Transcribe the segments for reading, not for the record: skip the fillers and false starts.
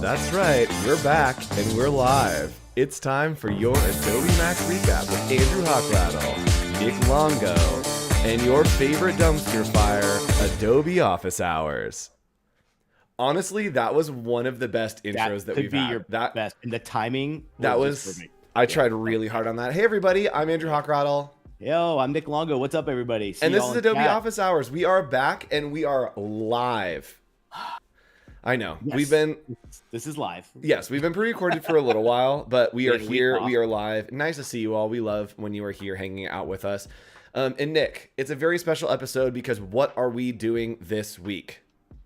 That's right, we're back and we're live. It's time for your Adobe MAX recap with Andrew Hockrattle, Nick Longo, and your favorite dumpster fire, Adobe Office Hours. Honestly, that was one of the best intros that we've had. Your best. And the timing was perfect. I tried really hard on that. Hey everybody, I'm Andrew Hockrattle. Yo, I'm Nick Longo. What's up, everybody? And this is Adobe Office Hours. We are back and we are live. I know. Yes. This is live. Yes, we've been pre-recorded for a little while, but we are here. We are live. Nice to see you all. We love when you are here hanging out with us. And Nick, it's a very special episode because what are we doing this week?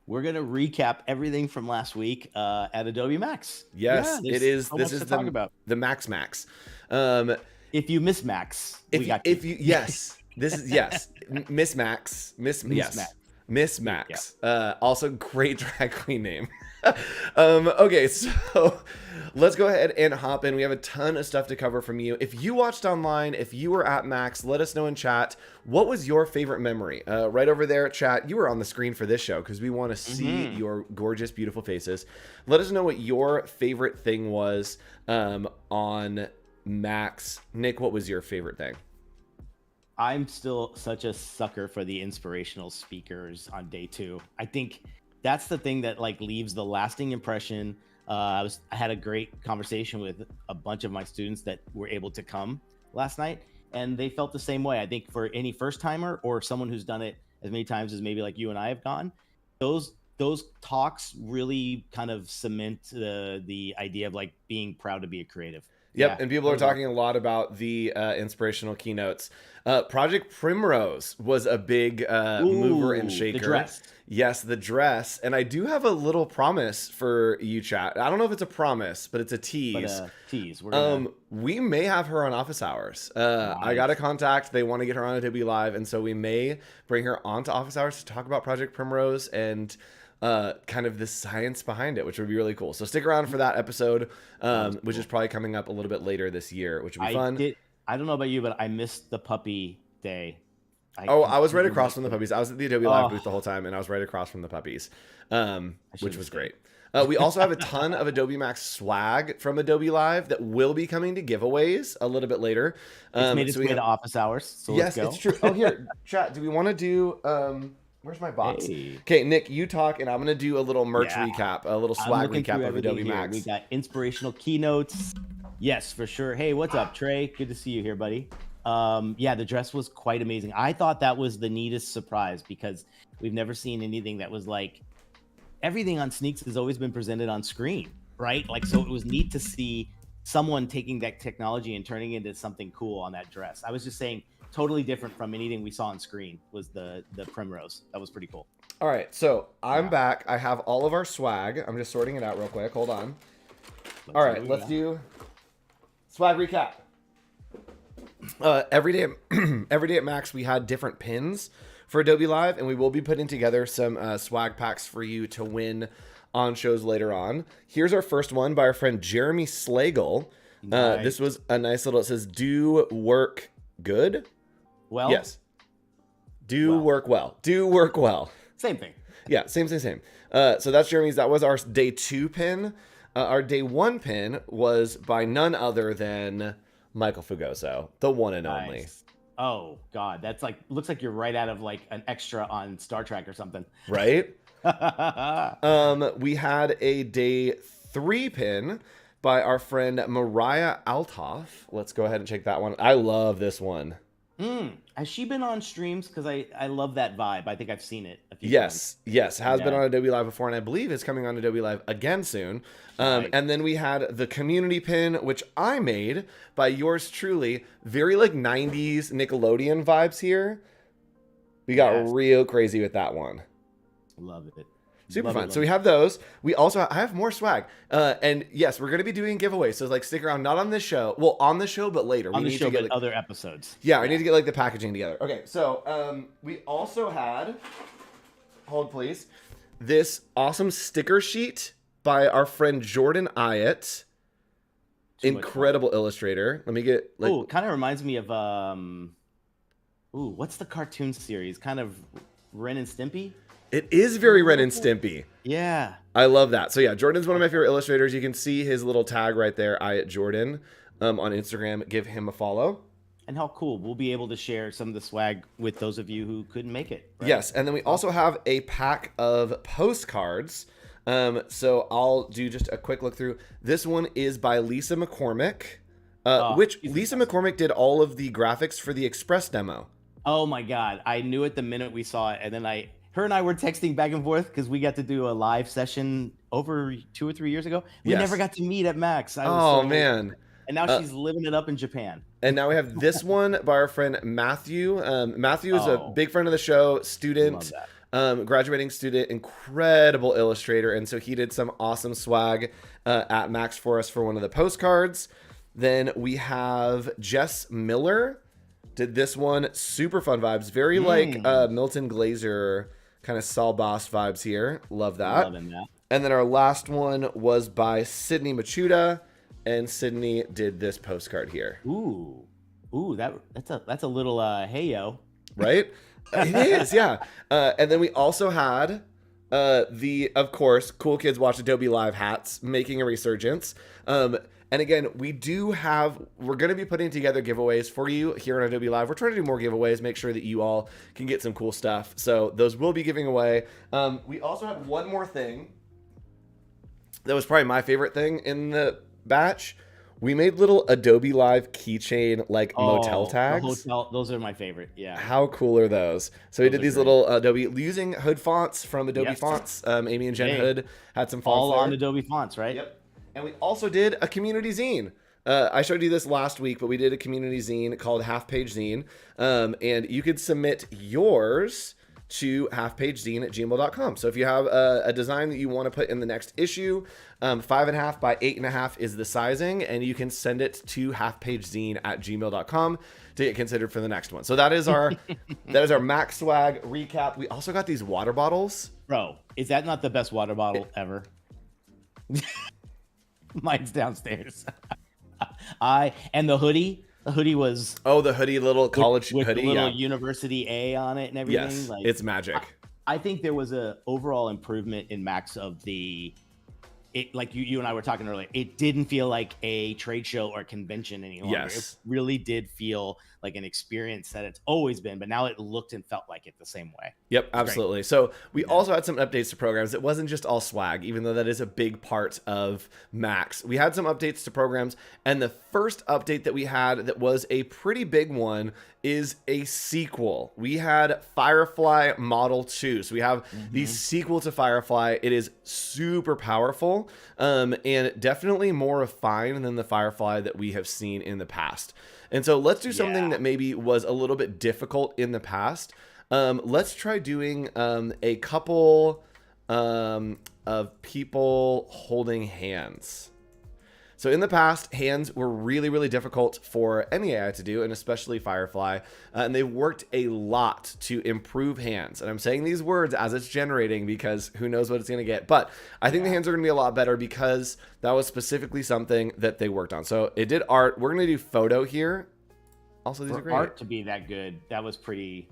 We're going to recap everything from last week at Adobe MAX. Yes, it is. So this is the Max. If you miss Max, yes, this is yes, Miss Max, Miss Max. Yeah. Also great drag queen name. Okay, so let's go ahead and hop in. We have a ton of stuff to cover from you. If you watched online, if you were at Max, let us know in chat. What was your favorite memory? Right over there, chat. You were on the screen for this show because we want to see your gorgeous, beautiful faces. Let us know what your favorite thing was on Max. Nick, what was your favorite thing? I'm still such a sucker for the inspirational speakers on day 2. I think that's the thing that like leaves the lasting impression. I had a great conversation with a bunch of my students that were able to come last night, and they felt the same way. I think for any first timer or someone who's done it as many times as maybe like you and I have gone, those talks really kind of cement the idea of like being proud to be a creative. Yep, yeah. And people are talking a lot about the inspirational keynotes. Project Primrose was a big mover and shaker. The dress. Yes, the dress. And I do have a little promise for you, chat. I don't know if it's a promise, but it's a tease. Tease. We may have her on Office Hours. Nice. I got a contact. They want to get her on Adobe Live, and so we may bring her onto Office Hours to talk about Project Primrose and kind of the science behind it, which would be really cool. So stick around for that episode, which is probably coming up a little bit later this year, which would be fun. I don't know about you, but I missed the puppy day. I was right across from the puppies. I was at the Adobe Live booth the whole time, and I was right across from the puppies, which was great. We also have a ton of Adobe MAX swag from Adobe Live that will be coming to giveaways a little bit later. It's made its way to Office Hours, so yes, let's go. It's true. Oh, here, chat, do we want to do... where's my box? Hey. Okay, Nick, you talk, and I'm going to do a little merch recap, a little swag recap of Adobe Max. We got inspirational keynotes. Yes, for sure. Hey, what's up, Trey? Good to see you here, buddy. Yeah, the dress was quite amazing. I thought that was the neatest surprise because we've never seen anything that was like, everything on Sneaks has always been presented on screen, right? Like, so it was neat to see someone taking that technology and turning it into something cool on that dress. I was just saying, totally different from anything we saw on screen was the Primrose. That was pretty cool. All right, so I'm back. I have all of our swag. I'm just sorting it out real quick. Hold on. All right, let's do swag recap. Every day at Max, we had different pins for Adobe Live, and we will be putting together some swag packs for you to win on shows later on. Here's our first one by our friend Jeremy Slagle. Nice. This was a nice little, it says, do work good. Well, yes. Work well. Do work well. Same thing. Yeah, same. So that's Jeremy's. That was our day 2 pin. Our day 1 pin was by none other than Michael Fugoso, the one and only. Oh God, that's like, looks like you're right out of like an extra on Star Trek or something. Right? We had a day 3 pin by our friend Mariah Althoff. Let's go ahead and check that one. I love this one. Has she been on streams? Because I love that vibe. I think I've seen it a few times. Yes. Has been on Adobe Live before, and I believe is coming on Adobe Live again soon. Right. And then we had the community pin, which I made by yours truly. Very like 90s Nickelodeon vibes here. We got real crazy with that one. Love it. Super fun. So we have those. We also I have more swag. And yes, we're going to be doing giveaways. So like stick around, not on this show. Well, on the show, but later. On the show, but other episodes. Yeah, I need to get like the packaging together. Okay, so we also had, hold please, this awesome sticker sheet by our friend Jordan Iyett. Incredible illustrator. Let me get like. Oh, kind of reminds me of what's the cartoon series? Kind of Ren and Stimpy. It is very Ren and Stimpy. Yeah. I love that. So yeah, Jordan's one of my favorite illustrators. You can see his little tag right there, @Jordan, on Instagram. Give him a follow. And how cool. We'll be able to share some of the swag with those of you who couldn't make it. Right? Yes, and then we also have a pack of postcards. So I'll do just a quick look through. This one is by Lisa McCormick, which Lisa McCormick did all of the graphics for the Express demo. Oh my God. I knew it the minute we saw it. And then her and I were texting back and forth because we got to do a live session over 2 or 3 years ago. We never got to meet at Max. Man. And now she's living it up in Japan. And now we have this one by our friend Matthew. Matthew is a big friend of the show, student, graduating student, incredible illustrator. And so he did some awesome swag at Max for us for one of the postcards. Then we have Jess Miller did this one. Super fun vibes. Very like Milton Glaser kind of Saul Boss vibes here. Love that. Loving that. And then our last one was by Sydney Machuda. And Sydney did this postcard here. Ooh, that's a little hey yo, right? It is, yeah. And then we also had of course, Cool Kids Watch Adobe Live hats making a resurgence. And again, we're going to be putting together giveaways for you here on Adobe Live. We're trying to do more giveaways, make sure that you all can get some cool stuff. So those will be giving away. We also have one more thing that was probably my favorite thing in the batch. We made little Adobe Live keychain motel tags. Those are my favorite. Yeah. How cool are those? So we did these little Adobe using Hood fonts from Adobe Fonts. Amy and Jen Hood had some fonts all on Adobe Fonts, right? Yep. And we also did a community zine. I showed you this last week, but we did a community zine called Half Page Zine. And you could submit yours to halfpagezine@gmail.com. So if you have a design that you want to put in the next issue, 5.5 by 8.5 is the sizing, and you can send it to halfpagezine@gmail.com to get considered for the next one. So that is our Max swag recap. We also got these water bottles. Bro, is that not the best water bottle ever? Mine's downstairs. And the hoodie. The hoodie was the hoodie, little college with hoodie, the little University A on it and everything. Yes, it's magic. I think there was a overall improvement in Max of like you and I were talking earlier. It didn't feel like a trade show or convention any longer. Yes. It really did feel like an experience that it's always been, but now it looked and felt like it the same way. Yep, absolutely. Great. So we also had some updates to programs. It wasn't just all swag, even though that is a big part of Max. We had some updates to programs, and the first update that we had that was a pretty big one is a sequel. We had Firefly Model 2. So we have the sequel to Firefly. It is super powerful and definitely more refined than the Firefly that we have seen in the past. And so let's do something that maybe was a little bit difficult in the past. Let's try doing a couple of people holding hands. So in the past, hands were really, really difficult for any AI to do, and especially Firefly. And they worked a lot to improve hands. And I'm saying these words as it's generating because who knows what it's going to get. But I think the hands are going to be a lot better because that was specifically something that they worked on. So it did art. We're going to do photo here. Also, these are great. Art to be that good, that was pretty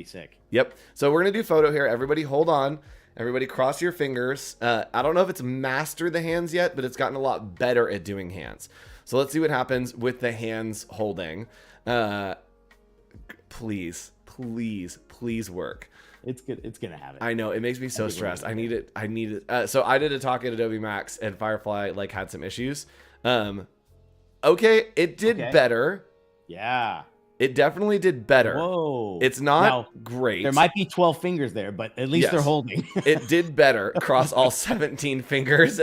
sick. Yep. So we're going to do photo here. Everybody hold on. Everybody cross your fingers. I don't know if it's mastered the hands yet, but it's gotten a lot better at doing hands. So let's see what happens with the hands holding. Please work. It's good. It's going to have it. I know. It makes me so stressed. I need it. So I did a talk at Adobe Max and Firefly had some issues. Okay. It did better. Yeah. It definitely did better. Whoa. It's not great. There might be 12 fingers there, but at least they're holding. It did better across all 17 fingers.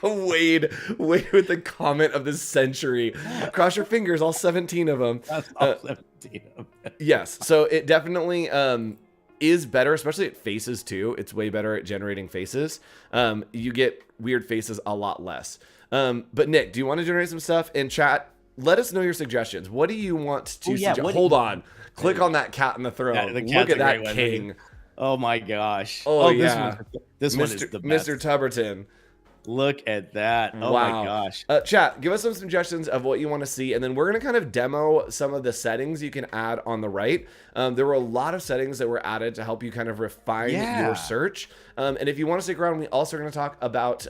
Wade with the comment of the century. Cross your fingers, all 17 of them. That's all 17 of them. Yes. So it definitely is better, especially at faces too. It's way better at generating faces. You get weird faces a lot less. But Nick, do you want to generate some stuff in chat? Let us know your suggestions. What do you want to suggest? Hold on. Click on that cat in the throne. Look at that king. Oh my gosh. Oh yeah. This one is the best. Mr. Tubberton. Look at that. Oh my Wow. gosh. Chat, give us some suggestions of what you want to see, and then we're going to kind of demo some of the settings you can add on the right. There were a lot of settings that were added to help you kind of refine your search. And if you want to stick around, we also are going to talk about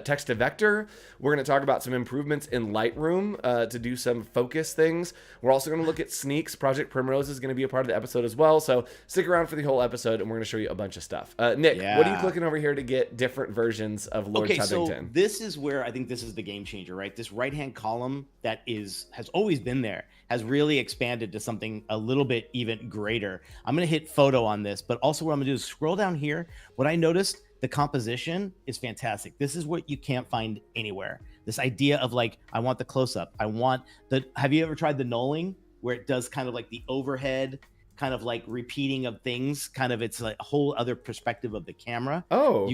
text to vector. We're going to talk about some improvements in Lightroom to do some focus things. We're also going to look at sneaks. Project Primrose is going to be a part of the episode as well. So stick around for the whole episode, and we're going to show you a bunch of stuff. Nick, what are you clicking over here to get different versions of Lord Tubbington? So this is where I think this is the game changer, right? This right-hand column that has always been there has really expanded to something a little bit even greater. I'm going to hit photo on this, but also what I'm going to do is scroll down here. What I noticed, the composition is fantastic. This is what you can't find anywhere. This idea of like, I want the close-up. Have you ever tried the knolling where it does kind of like the overhead, kind of like repeating of things, kind of it's like a whole other perspective of the camera. Oh,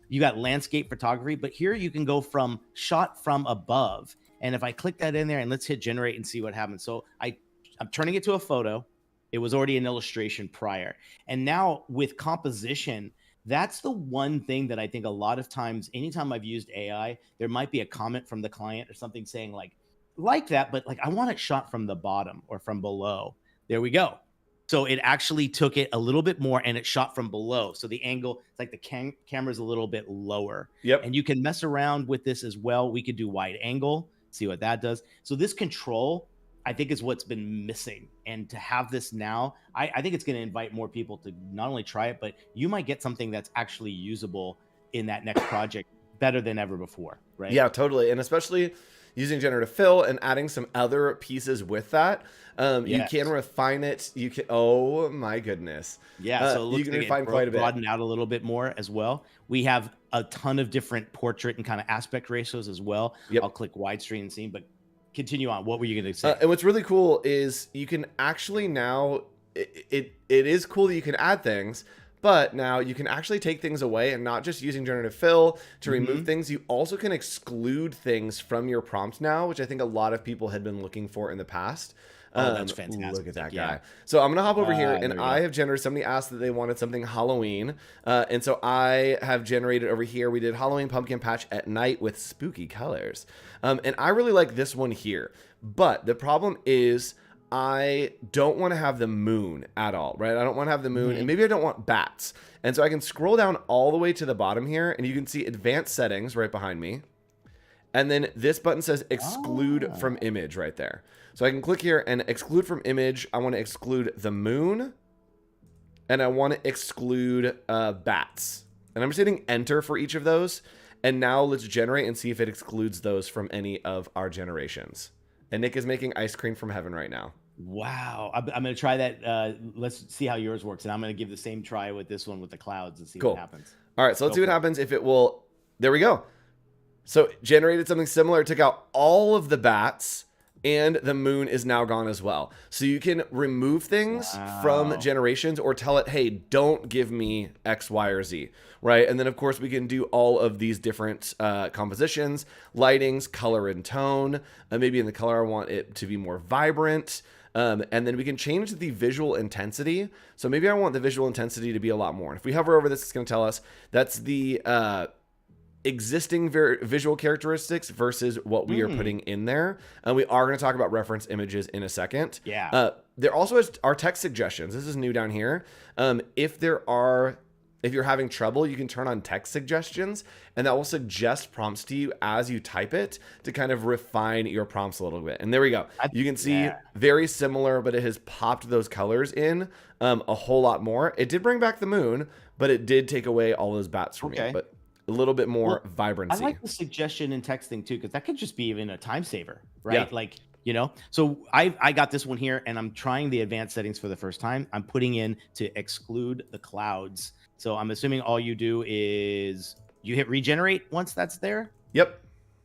you got landscape photography, but here you can go from shot from above. And if I click that in there and let's hit generate and see what happens. So I'm turning it to a photo. It was already an illustration prior. And now with composition, that's the one thing that I think a lot of times, anytime I've used AI, there might be a comment from the client or something saying like that, but like, I want it shot from the bottom or from below. There we go. So it actually took it a little bit more and it shot from below. So the angle, it's like the camera's a little bit lower. Yep. And you can mess around with this as well. We could do wide angle, see what that does. So this control, I think, is what's been missing. And to have this now, I think it's going to invite more people to not only try it, but you might get something that's actually usable in that next project better than ever before, right? Yeah, totally. And especially using generative fill and adding some other pieces with that. You can refine it. You can, oh my goodness. Yeah, so it looks you can like refine quite a bit. Broaden out a little bit more as well. We have a ton of different portrait and kind of aspect ratios as well. Yep. I'll click widescreen and see, but continue on. What were you going to say? And what's really cool is you can actually now, it is cool that you can add things, but now you can actually take things away and not just using generative fill to remove things. You also can exclude things from your prompt now, which I think a lot of people had been looking for in the past. Oh, that's fantastic. Look at that guy. So I'm going to hop over here, and I have generated, somebody asked that they wanted something Halloween. And so I have generated over here, we did Halloween pumpkin patch at night with spooky colors. And I really like this one here. But the problem is I don't want to have the moon at all, right? I don't want to have the moon, and maybe I don't want bats. And so I can scroll down all the way to the bottom here, and you can see advanced settings right behind me. And then this button says exclude from image right there. So I can click here and exclude from image. I want to exclude the moon, and I want to exclude bats. And I'm just hitting enter for each of those. And now let's generate and see if it excludes those from any of our generations. And Nick is making ice cream from heaven right now. Wow. I'm going to try that. Let's see how yours works. And I'm going to give the same try with this one with the clouds and see what happens. All right. So let's see what happens if it will. There we go. So generated something similar. It took out all of the bats, and the moon is now gone as well. So you can remove things from generations or tell it, hey, don't give me X, Y, or Z, right? And then, of course, we can do all of these different compositions, lightings, color and tone. Maybe in the color, I want it to be more vibrant. And then we can change the visual intensity. So maybe I want the visual intensity to be a lot more. And if we hover over this, it's going to tell us that's the existing visual characteristics versus what we are putting in there. And we are going to talk about reference images in a second. Yeah. There also are text suggestions. This is new down here. If you're having trouble, you can turn on text suggestions, and that will suggest prompts to you as you type it to kind of refine your prompts a little bit. And there we go. You can see very similar, but it has popped those colors in a whole lot more. It did bring back the moon, but it did take away all those bats from me. But a little bit more vibrancy. I like the suggestion in texting too, because that could just be even a time saver, right? Yeah. Like, you know, so I got this one here, and I'm trying the advanced settings for the first time. I'm putting in to exclude the clouds. So I'm assuming all you do is you hit regenerate once that's there. Yep.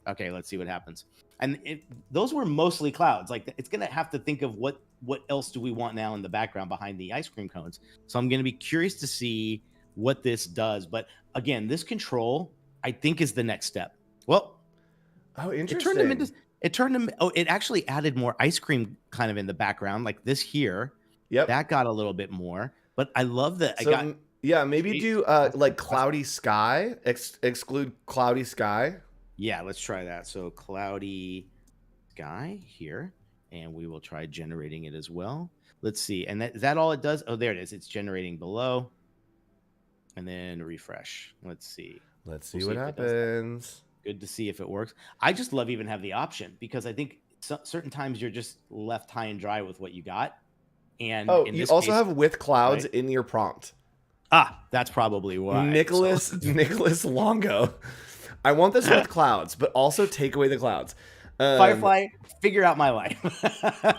Okay, let's see what happens. And those were mostly clouds. Like, it's going to have to think of what else do we want now in the background behind the ice cream cones. So I'm going to be curious to see what this does. But again, this control, I think, is the next step. Well, interesting. It actually added more ice cream kind of in the background, like this here. Yep. That got a little bit more. But I love that. So Yeah, maybe See? do like cloudy sky. Exclude cloudy sky. Yeah, let's try that. So cloudy sky here, and we will try generating it as well. Let's see. And is that all it does? Oh, there it is. It's generating below. And then refresh. Let's see. Let's see We'll see what if it does that. happens. Good to see if it works. I just love even have the option because I think certain times you're just left high and dry with what you got. And Oh, in you this also case, have with clouds right? in your prompt. That's probably why. Nicholas Longo. I want this with clouds, but also take away the clouds. Firefly, figure out my life.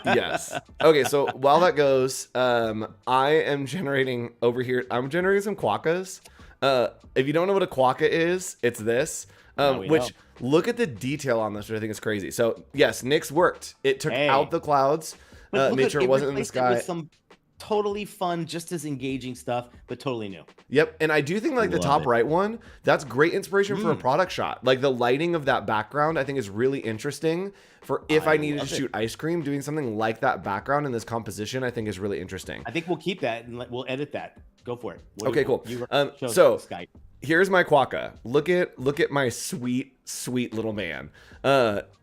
Yes. Okay, so while that goes, I am generating over here. I'm generating some quokkas. If you don't know what a quokka is, it's this. Which look at the detail on this, which I think is crazy. So yes, Nick's worked. It took out the clouds, made sure it wasn't in the sky. With some totally fun, just as engaging stuff, but totally new. Yep, and I do think like the top right one, that's great inspiration for a product shot. Like the lighting of that background, I think is really interesting for if I needed to shoot ice cream. Doing something like that background in this composition, I think is really interesting. I think we'll keep that and we'll edit that. Go for it. Okay, cool. So here's my quokka. Look at my sweet little man.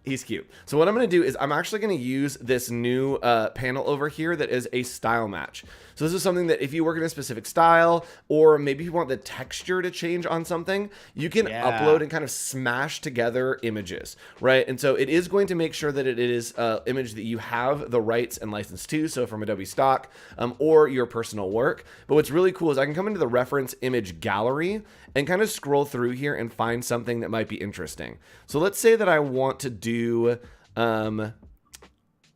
He's cute. So what I'm going to do is I'm actually going to use this new panel over here that is a style match. So this is something that if you work in a specific style, or maybe you want the texture to change on something, you can upload and kind of smash together images, right? And so it is going to make sure that it is an image that you have the rights and license to, so from Adobe stock or your personal work. But what's really cool is I can come into the reference image gallery and kind of scroll through here and find something that might be interesting. So let's say that I want to do,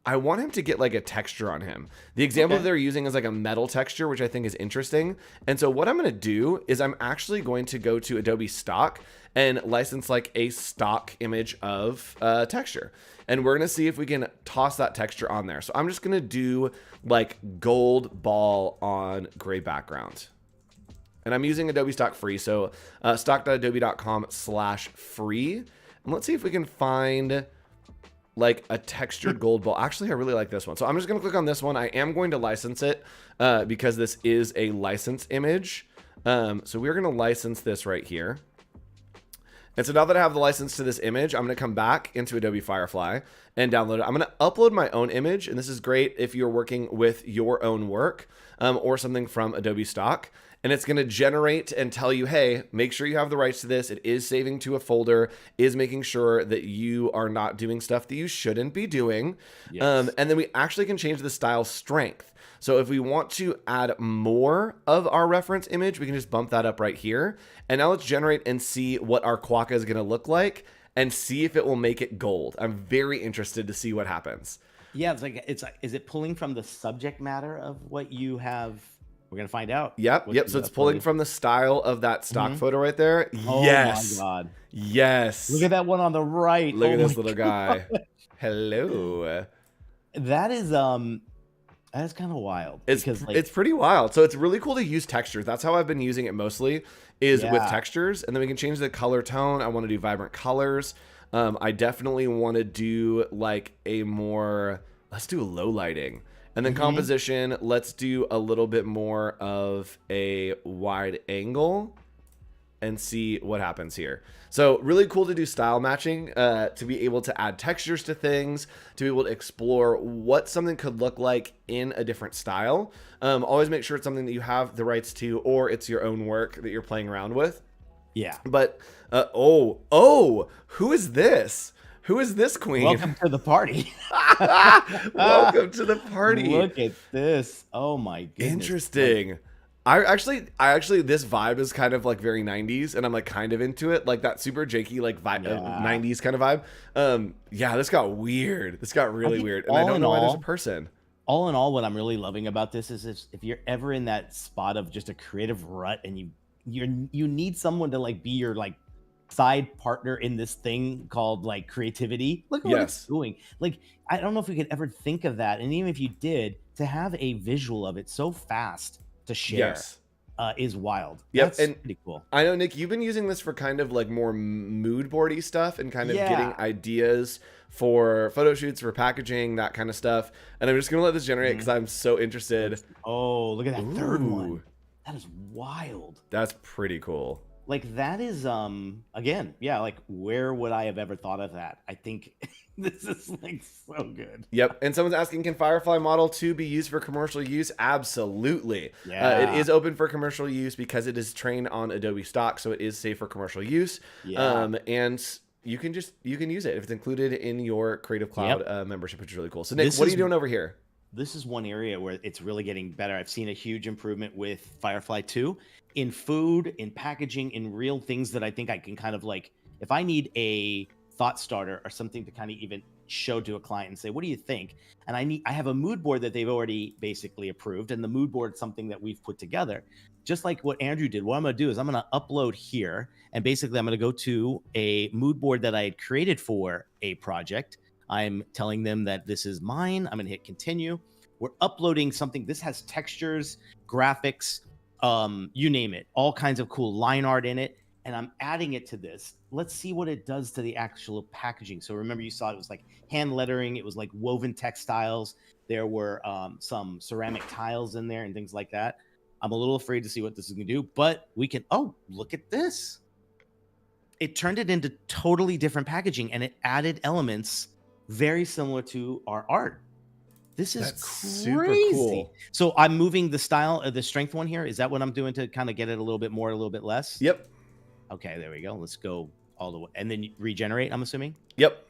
I want him to get like a texture on him. The example that they're using is like a metal texture, which I think is interesting. And so what I'm going to do is I'm actually going to go to Adobe stock and license like a stock image of texture. And we're going to see if we can toss that texture on there. So I'm just going to do like gold ball on gray background. And I'm using Adobe stock free. So stock.adobe.com/free. And let's see if we can find like a textured gold ball. Actually, I really like this one. So I'm just going to click on this one. I am going to license it because this is a licensed image. So we're going to license this right here. And so now that I have the license to this image, I'm going to come back into Adobe Firefly and download it. I'm going to upload my own image. And this is great if you're working with your own work or something from Adobe stock. And it's going to generate and tell you, hey, make sure you have the rights to this. It is saving to a folder, is making sure that you are not doing stuff that you shouldn't be doing. Yes. And then we actually can change the style strength. So if we want to add more of our reference image, we can just bump that up right here. And now let's generate and see what our quokka is going to look like and see if it will make it gold. I'm very interested to see what happens. Yeah, is it pulling from the subject matter of what you have? We're going to find out. Yep. So it's pulling from the style of that stock photo right there. Oh yes. My God. Yes. Look at that one on the right. Look at this little guy. Hello. That is kind of wild. It's pretty wild. So it's really cool to use textures. That's how I've been using it mostly is with textures. And then we can change the color tone. I want to do vibrant colors. I definitely want to do like let's do low lighting. And then composition, let's do a little bit more of a wide angle and see what happens here. So really cool to do style matching, to be able to add textures to things, to be able to explore what something could look like in a different style. Always make sure it's something that you have the rights to, or it's your own work that you're playing around with. Yeah. But, who is this? Who is this queen? Welcome to the party. Welcome to the party. Look at this. Oh my goodness. Interesting. I actually, this vibe is kind of like very 90s, and I'm like kind of into it, like that super janky like vibe, 90s kind of vibe. Yeah, this got weird. This got really weird, and I don't know why there's a person. All in all, what I'm really loving about this is if you're ever in that spot of just a creative rut, and you need someone to like be your like side partner in this thing called like creativity. Look at what it's doing. Like, I don't know if we could ever think of that. And even if you did, to have a visual of it so fast to share is wild. Yep. That's pretty cool. I know, Nick, you've been using this for kind of like more mood boardy stuff and kind of getting ideas for photo shoots, for packaging, that kind of stuff. And I'm just going to let this generate because I'm so interested. Oh, look at that third one. That is wild. That's pretty cool. Like that is again, yeah, like where would I have ever thought of that? I think this is like so good. Yep. And someone's asking, can Firefly Model 2 be used for commercial use? Absolutely. It Yeah. is open for commercial use because it is trained on Adobe stock, so it is safe for commercial use. Yeah. And you can use it if it's included in your Creative Cloud membership, which is really cool. So Nick, This what are is you doing over here? this is one area where it's really getting better. I've seen a huge improvement with Firefly 2 in food, in packaging, in real things that I think I can kind of like, if I need a thought starter or something to kind of even show to a client and say, what do you think? And I have a mood board that they've already basically approved. And the mood board is something that we've put together. Just like what Andrew did, what I'm going to do is I'm going to upload here. And basically I'm going to go to a mood board that I had created for a project. I'm telling them that this is mine. I'm going to hit continue. We're uploading something. This has textures, graphics, you name it, all kinds of cool line art in it. And I'm adding it to this. Let's see what it does to the actual packaging. So remember, you saw it was like hand lettering. It was like woven textiles. There were some ceramic tiles in there and things like that. I'm a little afraid to see what this is going to do, but we can, oh, look at this. It turned it into totally different packaging, and it added elements very similar to our art. This is super crazy. cool. So I'm moving the style of the strength one here. Is that what I'm doing to kind of get it a little bit more, a little bit less? Yep. Okay, there we go. Let's go all the way. And then regenerate, I'm assuming? Yep.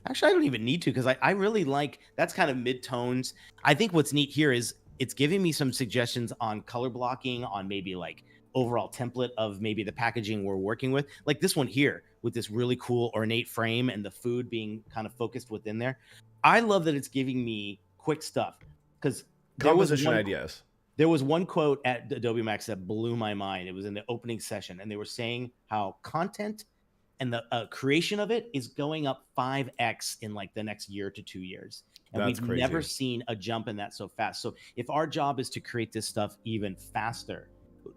Actually, I don't even need to, because I really like, that's kind of mid-tones. I think what's neat here is it's giving me some suggestions on color blocking, on maybe like overall template of maybe the packaging we're working with. Like this one here with this really cool ornate frame and the food being kind of focused within there. I love that it's giving me quick stuff, because composition ideas. There was one quote at Adobe MAX that blew my mind. It was in the opening session, and they were saying how content and the creation of it is going up 5x in like the next year to 2 years. And That's we've crazy. never seen a jump in that so fast. So if our job is to create this stuff even faster,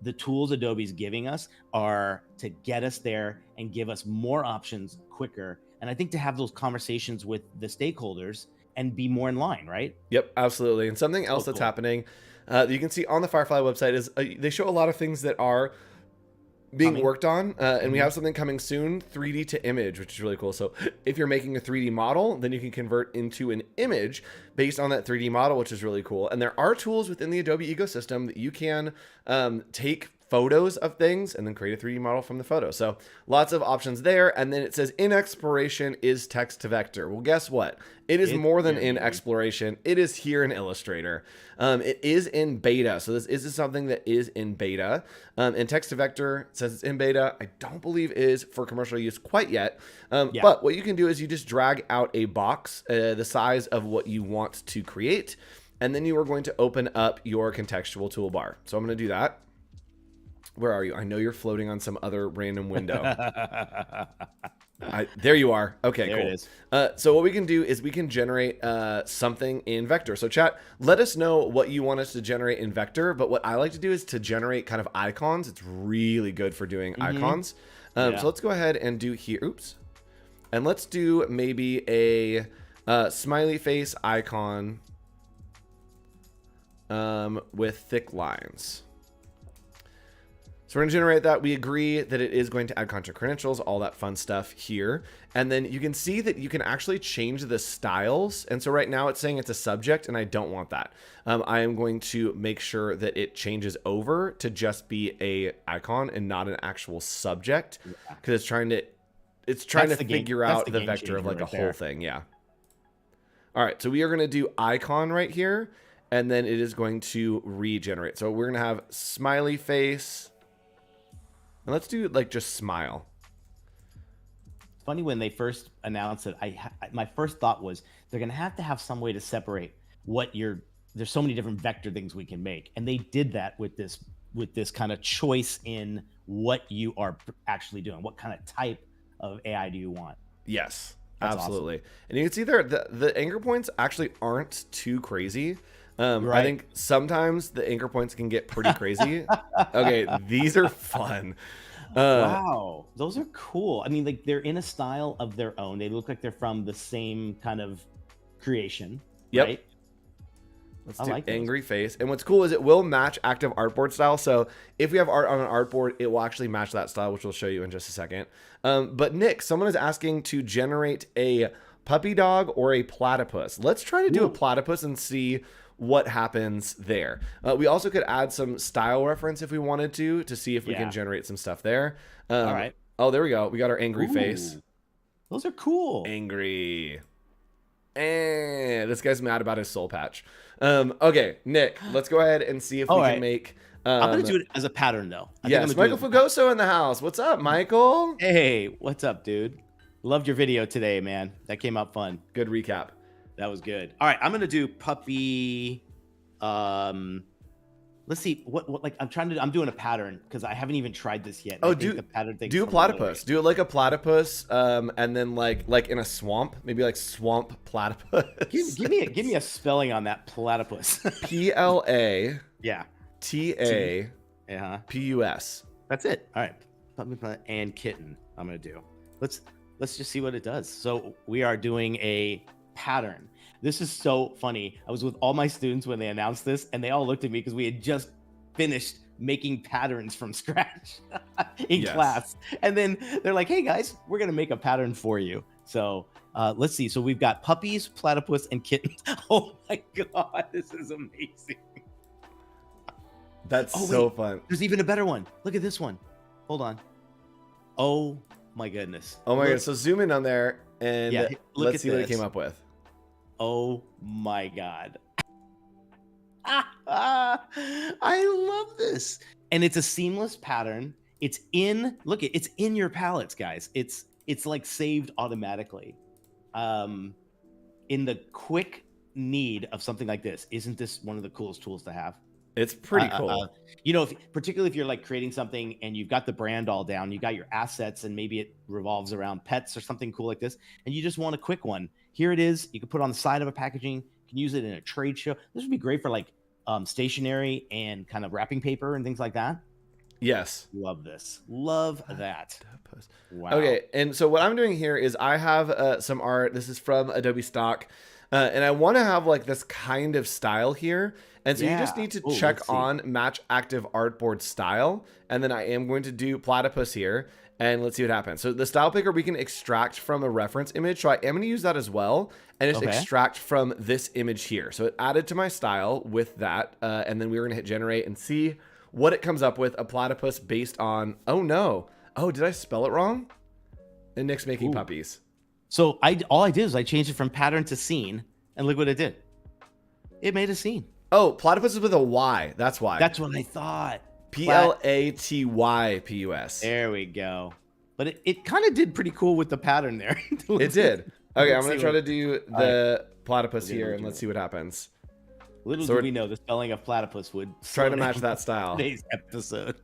the tools Adobe's giving us are to get us there and give us more options quicker. And I think to have those conversations with the stakeholders and be more in line, right? Yep, absolutely. And something else that's happening, you can see on the Firefly website is they show a lot of things that are being worked on, and we have something coming soon, 3D to image, which is really cool. So if you're making a 3D model, then you can convert into an image based on that 3D model, which is really cool. And there are tools within the Adobe ecosystem that you can take photos of things and then create a 3D model from the photo. So lots of options there. And then it says in exploration is text to vector. Well, guess what? It is more than in exploration. It is here in Illustrator. It is in beta. So this is something that is in beta. And text to vector says it's in beta. I don't believe is for commercial use quite yet. But what you can do is you just drag out a box the size of what you want to create. And then you are going to open up your contextual toolbar. So I'm going to do that. Where are you? I know you're floating on some other random window. There you are. Okay, there cool. It is. So what we can do is we can generate something in vector. So chat, let us know what you want us to generate in vector. But what I like to do is to generate kind of icons. It's really good for doing icons. So let's go ahead and do here. Oops. And let's do maybe a smiley face icon with thick lines. So we're going to generate that. We agree that it is going to add content credentials, all that fun stuff here. And then you can see that you can actually change the styles. And so right now it's saying it's a subject, and I don't want that. I am going to make sure that it changes over to just be a icon and not an actual subject, because it's trying to figure out the vector of like a whole thing. Yeah. All right. So we are going to do icon right here, and then it is going to regenerate. So we're going to have smiley face. And let's do like just smile. It's funny when they first announced it. My first thought was they're gonna have to have some way to separate there's so many different vector things we can make, and they did that with this kind of choice in what you are actually doing. What kind of type of AI do you want? Yes, absolutely. Awesome. And you can see there the anchor points actually aren't too crazy. Right. I think sometimes the anchor points can get pretty crazy. Okay, these are fun. Wow, those are cool. I mean, like they're in a style of their own. They look like they're from the same kind of creation. Yep. Right? Let's I do like those. angry face. And what's cool is it will match active artboard style. So if we have art on an artboard, it will actually match that style, which we'll show you in just a second. But Nick, someone is asking to generate a puppy dog or a platypus. Let's try to do a platypus and see what happens there. We also could add some style reference if we wanted to see if we can generate some stuff there. All right. Oh, there we go. We got our angry face. Those are cool. Angry. And this guy's mad about his soul patch. Okay, Nick, let's go ahead and see if we can make... I'm going to do it as a pattern, though. Yes, Michael Fugoso in the house. What's up, Michael? Hey, what's up, dude? Loved your video today, man. That came out fun. Good recap. That was good. All right, I'm going to do puppy... Let's see what I'm doing a pattern because I haven't even tried this yet. Oh, do a platypus. Do it like a platypus, and then like in a swamp, maybe like swamp platypus. Give me a spelling on that platypus. PLA. Yeah. TA. PUS. That's it. All right. Puppy and kitten. I'm gonna do. Let's just see what it does. So we are doing a pattern. This is so funny. I was with all my students when they announced this, and they all looked at me because we had just finished making patterns from scratch in class. And then they're like, hey, guys, we're going to make a pattern for you. So let's see. So we've got puppies, platypus, and kittens. Oh, my God. This is amazing. That's so fun. There's even a better one. Look at this one. Hold on. Oh, my goodness. Oh, my God. So zoom in on there, and let's see what it came up with. Oh my God. I love this. And it's a seamless pattern. It's in your palettes, guys. It's like saved automatically. In the quick need of something like this, isn't this one of the coolest tools to have? It's pretty cool. Particularly if you're like creating something and you've got the brand all down, you got your assets, and maybe it revolves around pets or something cool like this, and you just want a quick one. Here it is. You can put it on the side of a packaging. You can use it in a trade show. This would be great for like stationery and kind of wrapping paper and things like that. Yes. Love this. Love that. Wow. Okay, and so what I'm doing here is I have some art. This is from Adobe stock. And I want to have like this kind of style here. And so you just need to check on match active artboard style. And then I am going to do platypus here. And let's see what happens. So the style picker we can extract from a reference image. So I am going to use that as well. And just extract from this image here. So it added to my style with that. And then we were going to hit generate and see what it comes up with. A platypus based on, oh no. Oh, did I spell it wrong? And Nick's making puppies. So all I did is I changed it from pattern to scene. And look what it did. It made a scene. Oh, platypus is with a Y. That's why. That's what I thought. PLATYPUS. There we go. But it kind of did pretty cool with the pattern there. It did. Okay, I'm going to try to do the platypus here, and let's see what happens. Little do we know the spelling of platypus would try to match that style. Today's episode.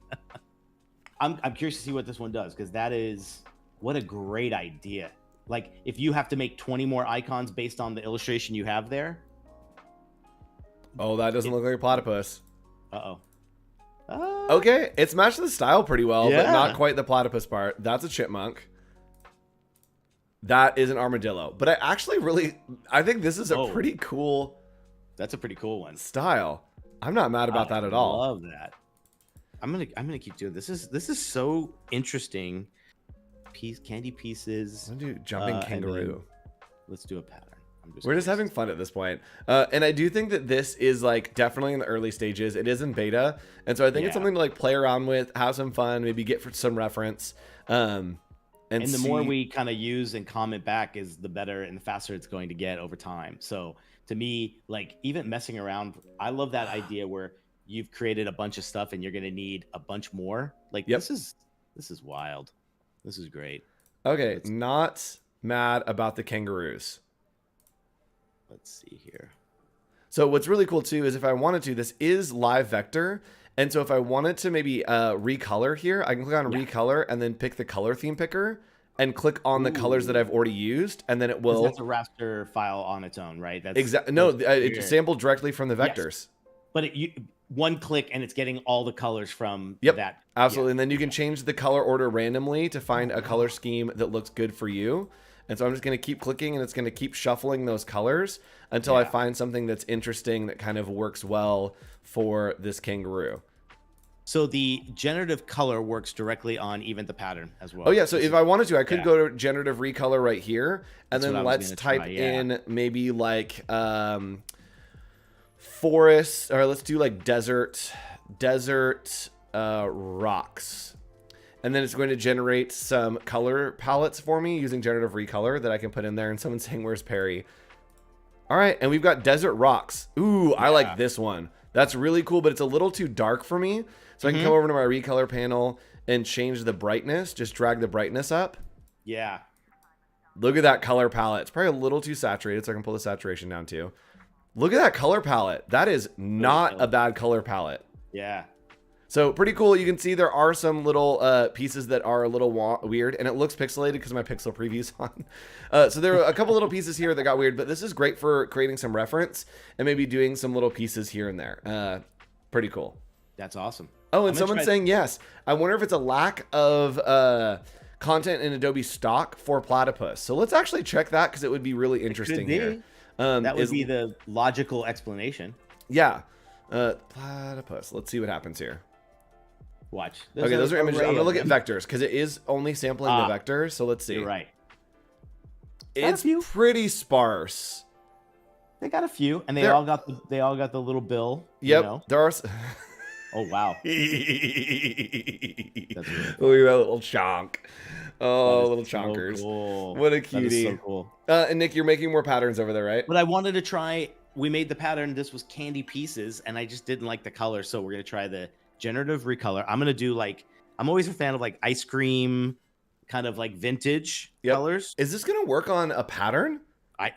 I'm curious to see what this one does, because that is, what a great idea. Like, if you have to make 20 more icons based on the illustration you have there. Oh, that doesn't look like a platypus. Uh-oh. Okay, it's matched the style pretty well, but not quite the platypus part. That's a chipmunk. That is an armadillo. But I think this is a pretty cool... That's a pretty cool one. Style. I'm not mad about that at all. I love that. I'm gonna keep doing this. This is so interesting. Candy pieces. I'm gonna do jumping kangaroo. Let's do a pattern. We're just having fun at this point. And I do think that this is like definitely in the early stages. It is in beta. And so I think it's something to like play around with, have some fun, maybe get some reference. And the more we kind of use and comment back is the better and the faster it's going to get over time. So to me, like even messing around, I love that idea where you've created a bunch of stuff and you're going to need a bunch more. Like this is wild. This is great. Okay. Not mad about the kangaroos. Let's see here. So what's really cool too is if I wanted to, this is live vector. And so if I wanted to maybe recolor here, I can click on recolor and then pick the color theme picker and click on the colors that I've already used. And then it will. That's a raster file on its own, right? That's exactly. No, it's sampled directly from the vectors. Yes. But one click and it's getting all the colors from that. Absolutely. And then you can change the color order randomly to find a color scheme that looks good for you. And so I'm just going to keep clicking, and it's going to keep shuffling those colors until I find something that's interesting that kind of works well for this kangaroo. So the generative color works directly on even the pattern as well. Oh yeah, so if I wanted to, I could go to generative recolor right here, and then let's type in maybe like forest, or let's do like desert rocks. And then it's going to generate some color palettes for me using generative recolor that I can put in there. And someone's saying, where's Perry? All right, and we've got desert rocks. Ooh, I like this one. That's really cool, but it's a little too dark for me. So I can come over to my recolor panel and change the brightness. Just drag the brightness up. Yeah. Look at that color palette. It's probably a little too saturated, so I can pull the saturation down too. Look at that color palette. That is not a bad color palette. Yeah. So pretty cool. You can see there are some little pieces that are a little weird, and it looks pixelated because my pixel preview's on. So there are a couple little pieces here that got weird, but this is great for creating some reference and maybe doing some little pieces here and there. Pretty cool. That's awesome. Oh, and someone's saying yes. I wonder if it's a lack of content in Adobe stock for platypus. So let's actually check that because it would be really interesting here. That would be the logical explanation. Yeah. Platypus. Let's see what happens here. Watch. Okay, those are images. I'm going to look at vectors because it is only sampling the vectors. So let's see. You're right. It's pretty sparse. They got a few, and they all got the little bill. Yep. You know? There are. Oh wow. That's really cool. Look at that little chonk. Oh, little chonkers. So cool. What a cutie. That is so cool. And Nick, you're making more patterns over there, right? But I wanted to try. We made the pattern. This was candy pieces, and I just didn't like the color, so we're gonna try the generative recolor. I'm gonna do like, I'm always a fan of like ice cream, kind of like vintage colors. Is this gonna work on a pattern?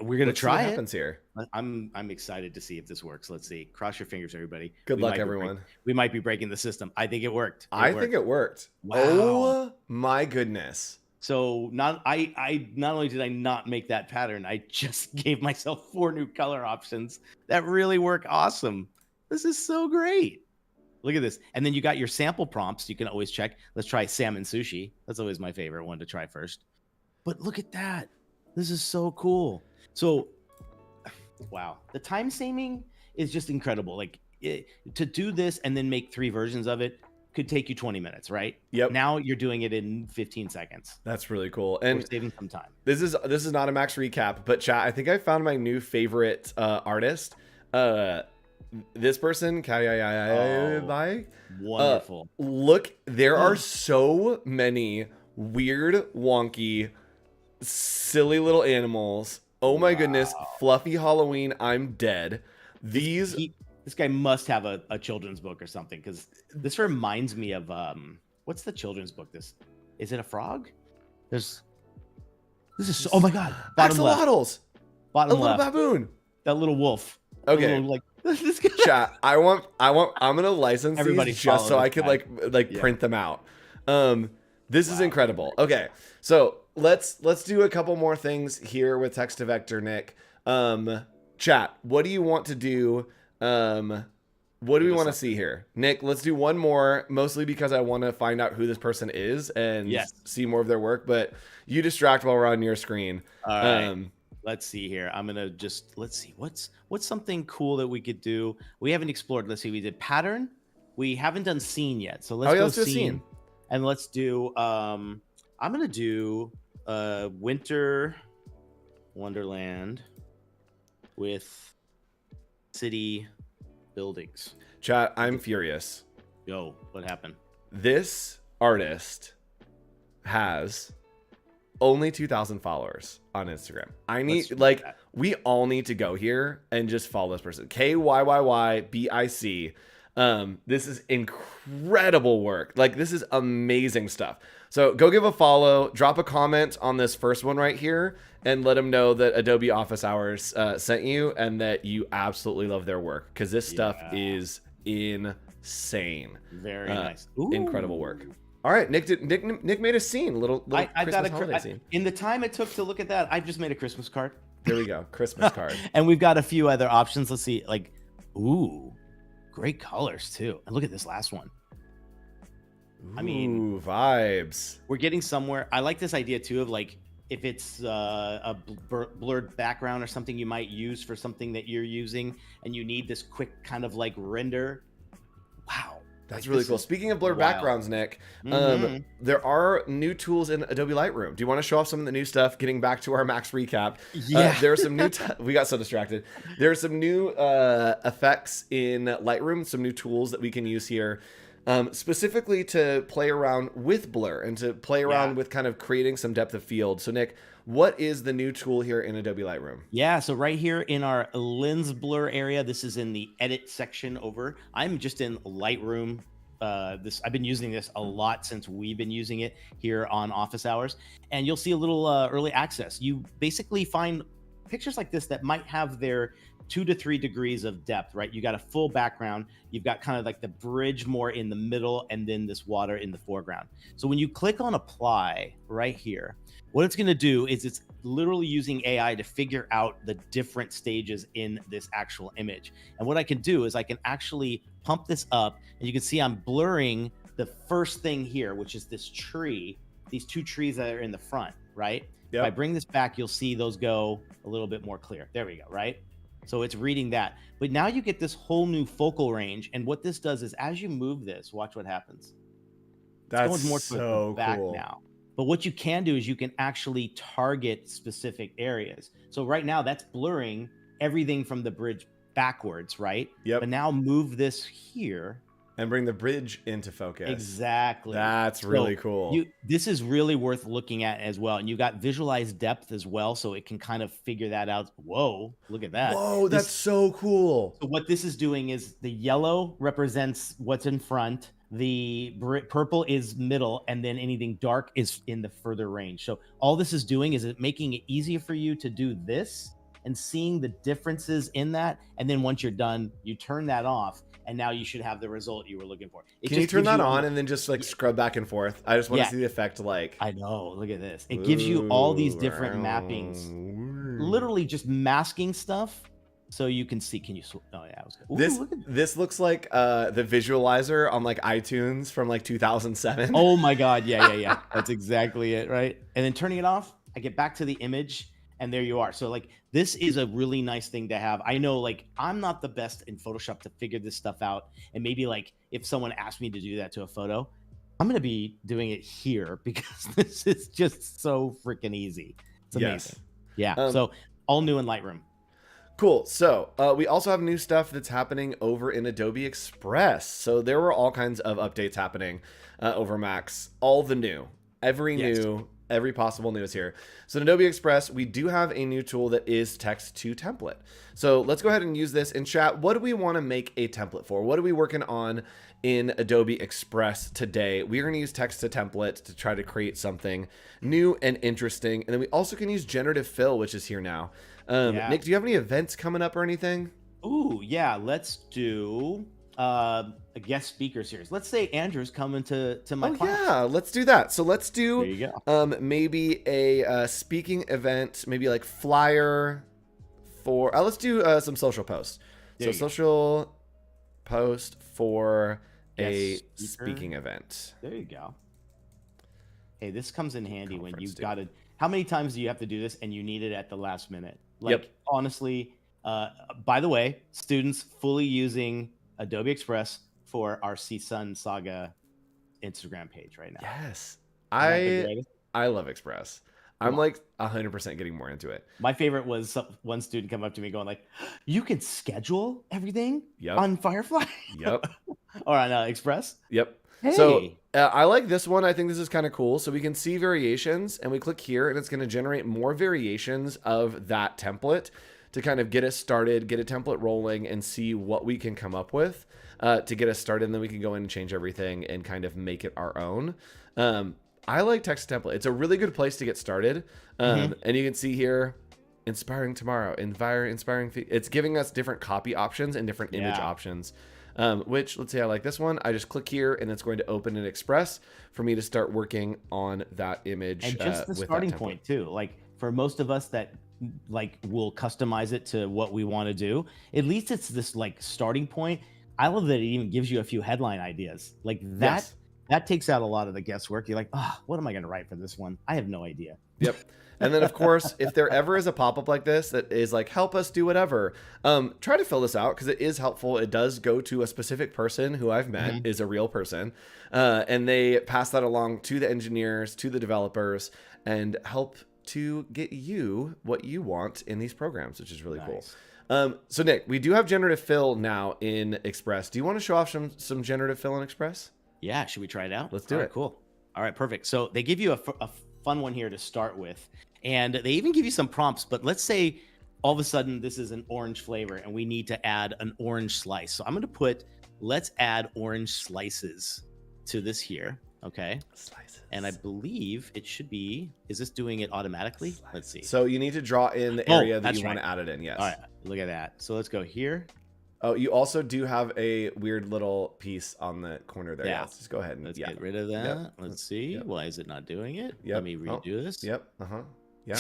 We're gonna try what happens here. I'm excited to see if this works. Let's see. Cross your fingers, everybody. Good luck, everyone. We might be breaking the system. I think it worked. I think it worked. Wow. Oh my goodness. So not only did I not make that pattern, I just gave myself 4 new color options that really work awesome. This is so great. Look at this. And then you got your sample prompts. You can always check. Let's try salmon sushi. That's always my favorite one to try first. But look at that. This is so cool. So, wow. The time saving is just incredible. Like to do this and then make 3 versions of it could take you 20 minutes, right? Yep. Now you're doing it in 15 seconds. That's really cool. And we're saving some time. This is not a Max recap, but chat, I think I found my new favorite artist. This person, wonderful. Look, there are so many weird, wonky, silly little animals. Oh my goodness. Fluffy Halloween, I'm dead. This guy must have a children's book or something, because this reminds me of what's the children's book? This is it a frog? This is oh my god, axolotls. Bottom left. A little baboon. That little wolf. Okay. This guy. Chat. I'm gonna license everybody these just so I could print them out. This is incredible. Okay, so let's do a couple more things here with text to vector, Nick. Chat. What do you want to do? What do we want to see here? Nick, let's do one more, mostly because I want to find out who this person is and see more of their work, but you distract while we're on your screen. All right. Let's see here. I'm going to let's see. What's something cool that we could do? We haven't explored. Let's see. We did pattern. We haven't done scene yet. So let's do scene. And let's do, I'm going to do Winter Wonderland with city buildings. Chat, I'm furious. Yo, what happened? This artist has only 2,000 followers on Instagram. We all need to go here and just follow this person. KYYYBIC. This is incredible work. Like, this is amazing stuff. So go give a follow, drop a comment on this first one right here, and let them know that Adobe Office Hours sent you and that you absolutely love their work, because this stuff is insane. Very nice. Incredible work. All right, Nick made a scene, little Christmas holiday scene. In the time it took to look at that, I've just made a Christmas card. There we go, Christmas card. And we've got a few other options. Let's see, great colors too. And look at this last one. I mean, vibes. We're getting somewhere. I like this idea too of like if it's a blurred background or something you might use for something that you're using, and you need this quick kind of like render. Wow. That's Like, really this cool. is Speaking of blurred wild. backgrounds, Nick, hmm there are new tools in Adobe Lightroom. Do you want to show off some of the new stuff? Getting back to our Max recap, Yeah. there are some new. We got so distracted. There are some new effects in Lightroom. Some new tools that we can use here, specifically to play around with blur and to play Yeah. around with kind of creating some depth of field. So, Nick, what is the new tool here in Adobe Lightroom? Yeah, so right here in our lens blur area, this is in the edit section over. I'm just in Lightroom. I've been using this a lot since we've been using it here on office hours, and you'll see a little early access. You basically find pictures like this that might have their 2 to 3 degrees of depth, right? You got a full background, you've got kind of like the bridge more in the middle, and then this water in the foreground. So when you click on apply right here, what it's going to do is it's literally using AI to figure out the different stages in this actual image. And what I can do is I can actually pump this up, and you can see I'm blurring the first thing here, which is this tree, these 2 trees that are in the front, right? If I bring this back, you'll see those go a little bit more clear. There we go, right? So it's reading that. But now you get this whole new focal range. And what this does is as you move this, watch what happens. That's It's going more so the back cool now. But what you can do is you can actually target specific areas. So right now that's blurring everything from the bridge backwards, right? Yep. But now move this here and bring the bridge into focus. Exactly. That's really cool. This is really worth looking at as well. And you got visualized depth as well, so it can kind of figure that out. Whoa, look at that. Whoa, that's so cool. So what this is doing is the yellow represents what's in front, the purple is middle, and then anything dark is in the further range. So all this is doing is it making it easier for you to do this and seeing the differences in that. And then once you're done, you turn that off, and now you should have the result you were looking for. Can you turn that on and then just like scrub back and forth? I just want to see the effect. Like, I know, look at this. It gives you all these different mappings, literally just masking stuff. So you can see, can you, oh yeah, this looks like the visualizer on like iTunes from like 2007. Oh my God. Yeah. That's exactly it. Right. And then turning it off, I get back to the image, and there you are. So like, this is a really nice thing to have. I know, like, I'm not the best in Photoshop to figure this stuff out. And maybe like if someone asked me to do that to a photo, I'm going to be doing it here because this is just so freaking easy. It's amazing. Yes. Yeah. So all new in Lightroom. Cool. So we also have new stuff that's happening over in Adobe Express. So there were all kinds of updates happening over Max. All the new, every possible news here. So in Adobe Express, we do have a new tool that is text to template. So let's go ahead and use this in chat. What do we want to make a template for? What are we working on in Adobe Express today? We're going to use text to template to try to create something new and interesting. And then we also can use generative fill, which is here now. Nick, do you have any events coming up or anything? Ooh, yeah. Let's do a guest speaker series. Let's say Andrew's coming to my class. Yeah, let's do that. So let's do There you go. maybe a speaking event, maybe like flyer for let's do some social posts. So social post for a speaking event. There you go. Hey, this comes in handy when you've got to, how many times do you have to do this and you need it at the last minute? Like, honestly, by the way, students fully using Adobe Express for our CSUN Saga Instagram page right now. Yes. I love Express. I'm like 100% getting more into it. My favorite was one student come up to me going like, you can schedule everything on Firefly? Yep. Or on Express? Yep. Hey. So I like this one. I think this is kind of cool. So we can see variations, and we click here, and it's going to generate more variations of that template to kind of get us started, get a template rolling, and see what we can come up with to get us started. And then we can go in and change everything and kind of make it our own. I like text template. It's a really good place to get started. And you can see here, inspiring tomorrow, inspiring. It's giving us different copy options and different image options. Which, let's say I like this one. I just click here, and it's going to open in Express for me to start working on that image. And just the starting point too. Like for most of us that like will customize it to what we want to do, at least it's this like starting point. I love that it even gives you a few headline ideas like that. That takes out a lot of the guesswork. You're like, oh, what am I going to write for this one? I have no idea. Yep. And then, of course, if there ever is a pop-up like this that is like, help us do whatever, try to fill this out because it is helpful. It does go to a specific person who I've met, is a real person, and they pass that along to the engineers, to the developers, and help to get you what you want in these programs, which is really cool. So Nick, we do have generative fill now in Express. Do you want to show off some generative fill in Express? Yeah, should we try it out? Let's do it. Cool. All right, perfect. So they give you a fun one here to start with, and they even give you some prompts. But let's say all of a sudden this is an orange flavor, and we need to add an orange slice. So I'm going to put, let's add orange slices to this here. Okay. Slices. And I believe it should be, is this doing it automatically? Slices. Let's see. So you need to draw in the area that you want to add it in. Yes. All right. Look at that. So let's go here. Oh, you also do have a weird little piece on the corner there. Yeah. Let's just go ahead and get rid of that. Yep. Let's see. Yep. Why is it not doing it? Yep. Let me redo this. Yep. Yeah.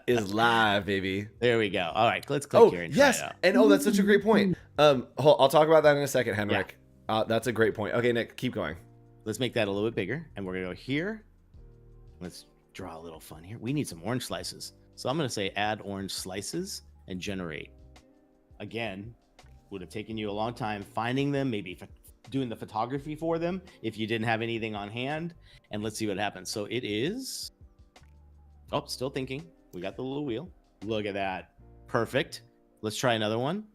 Is live, baby. There we go. All right, let's click here and try it out. And that's such a great point. I'll talk about that in a second, Henrik. Yeah. That's a great point. Okay, Nick, keep going. Let's make that a little bit bigger, and we're gonna go here. Let's draw a little fun here. We need some orange slices, so I'm gonna say add orange slices and generate. Again, would have taken you a long time finding them, maybe doing the photography for them if you didn't have anything on hand. And let's see what happens. So it is. Oh, still thinking. We got the little wheel. Look at that. Perfect. Let's try another one.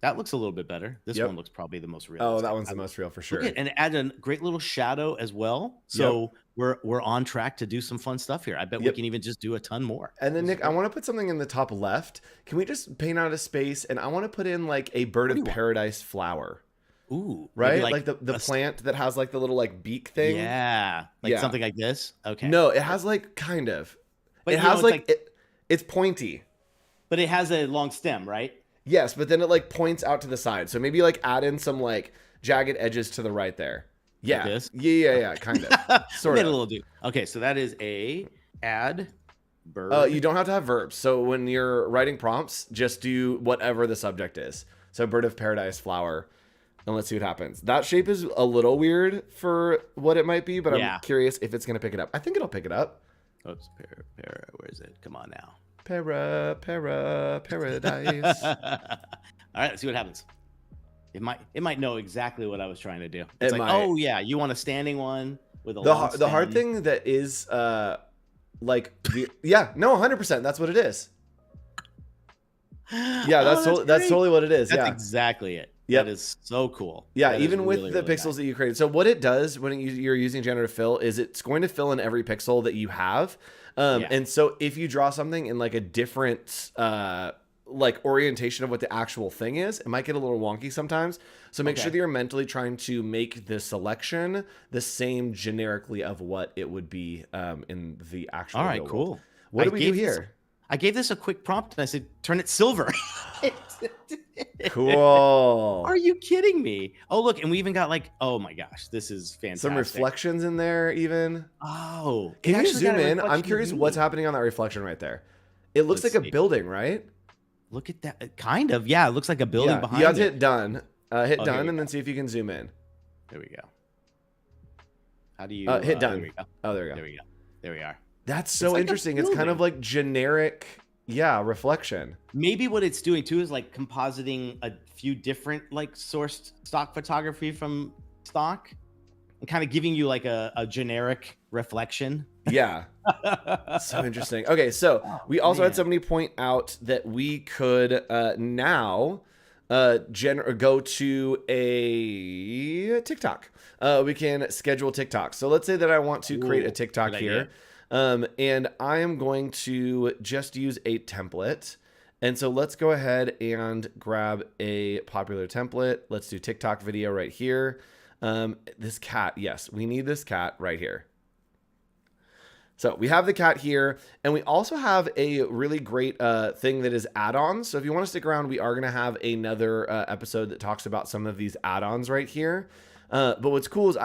That looks a little bit better. This one looks probably the most real. Oh, that one's the most real for sure. And add a great little shadow as well. So we're on track to do some fun stuff here. I bet we can even just do a ton more. And then Nick, I want to put something in the top left. Can we just paint out a space? And I want to put in like a bird of paradise flower. Ooh, right? Like the plant that has like the little like beak thing. Yeah. Like something like this. Okay. No, it has like kind of. But it has like it's pointy. But it has a long stem, right? Yes, but then it like points out to the side. So maybe like add in some like jagged edges to the right there. Yeah. Like this? Yeah, kind of. Sort of. A little dude. Okay, so that is a add bird. You don't have to have verbs. So when you're writing prompts, just do whatever the subject is. So bird of paradise flower. And let's see what happens. That shape is a little weird for what it might be, but I'm curious if it's going to pick it up. I think it'll pick it up. Oops, where is it? Come on now. Paradise. All right, let's see what happens. It might know exactly what I was trying to do. It's like, oh yeah, you want a standing one with a long stem. The hard thing that is like yeah, no, 100%. That's what it is. Yeah, that's totally what it is. That's exactly it. Yep. That is so cool. Yeah, even with the pixels that you created. So what it does when you're using generative fill is it's going to fill in every pixel that you have. And so if you draw something in like a different like orientation of what the actual thing is, it might get a little wonky sometimes. So make sure that you're mentally trying to make the selection the same generically of what it would be in the actual. All right, cool. What do we do here? I gave this a quick prompt and I said, turn it silver. Cool. Are you kidding me? Oh, look. And we even got like, oh my gosh, this is fantastic. Some reflections in there even. Oh. Can you zoom in? I'm curious what's happening on that reflection right there. It looks like a building, right? Look at that. Kind of. Yeah. It looks like a building behind it. You have to hit done. Hit done and then see if you can zoom in. There we go. How do you hit done? There we go. Oh, there we go. There we go. There we are. That's so interesting. It's kind of like generic, reflection. Maybe what it's doing too is like compositing a few different like sourced stock photography from stock and kind of giving you like a generic reflection. Yeah. So interesting. Okay, so we also had somebody point out that we could now go to a TikTok. We can schedule TikTok. So let's say that I want to create a TikTok here. And I am going to just use a template. And so let's go ahead and grab a popular template. Let's do TikTok video right here. This cat, yes, we need this cat right here. So we have the cat here, and we also have a really great thing that is add-ons. So if you want to stick around, we are going to have another episode that talks about some of these add-ons right here. But what's cool is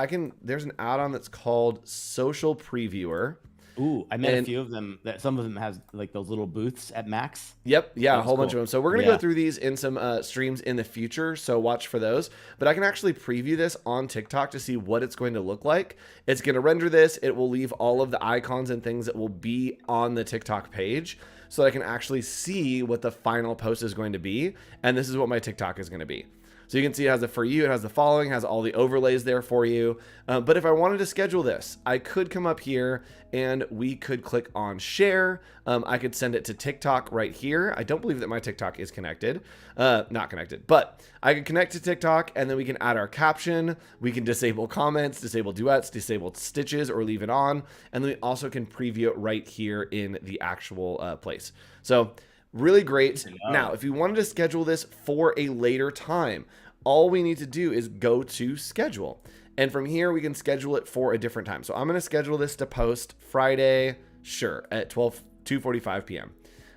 there's an add-on that's called Social Previewer. Ooh, I met a And few of them. That some of them has like those little booths at Max. yep, yeah, That a was whole bunch cool. of them. So we're gonna go Yeah. through these in some streams in the future. So watch for those. But I can actually preview this on TikTok to see what it's going to look like. It's gonna render this. It will leave all of the icons and things that will be on the TikTok page, so that I can actually see what the final post is going to be. And this is what my TikTok is going to be. So you can see it has the for you, it has the following, has all the overlays there for you. But if I wanted to schedule this, I could come up here and we could click on share. I could send it to TikTok right here. I don't believe that my TikTok is connected, not connected, but I could connect to TikTok and then we can add our caption. We can disable comments, disable duets, disable stitches, or leave it on. And then we also can preview it right here in the actual place. So really great. Now, if you wanted to schedule this for a later time, all we need to do is go to schedule. And from here, we can schedule it for a different time. So I'm going to schedule this to post Friday, sure, at 2:45 p.m.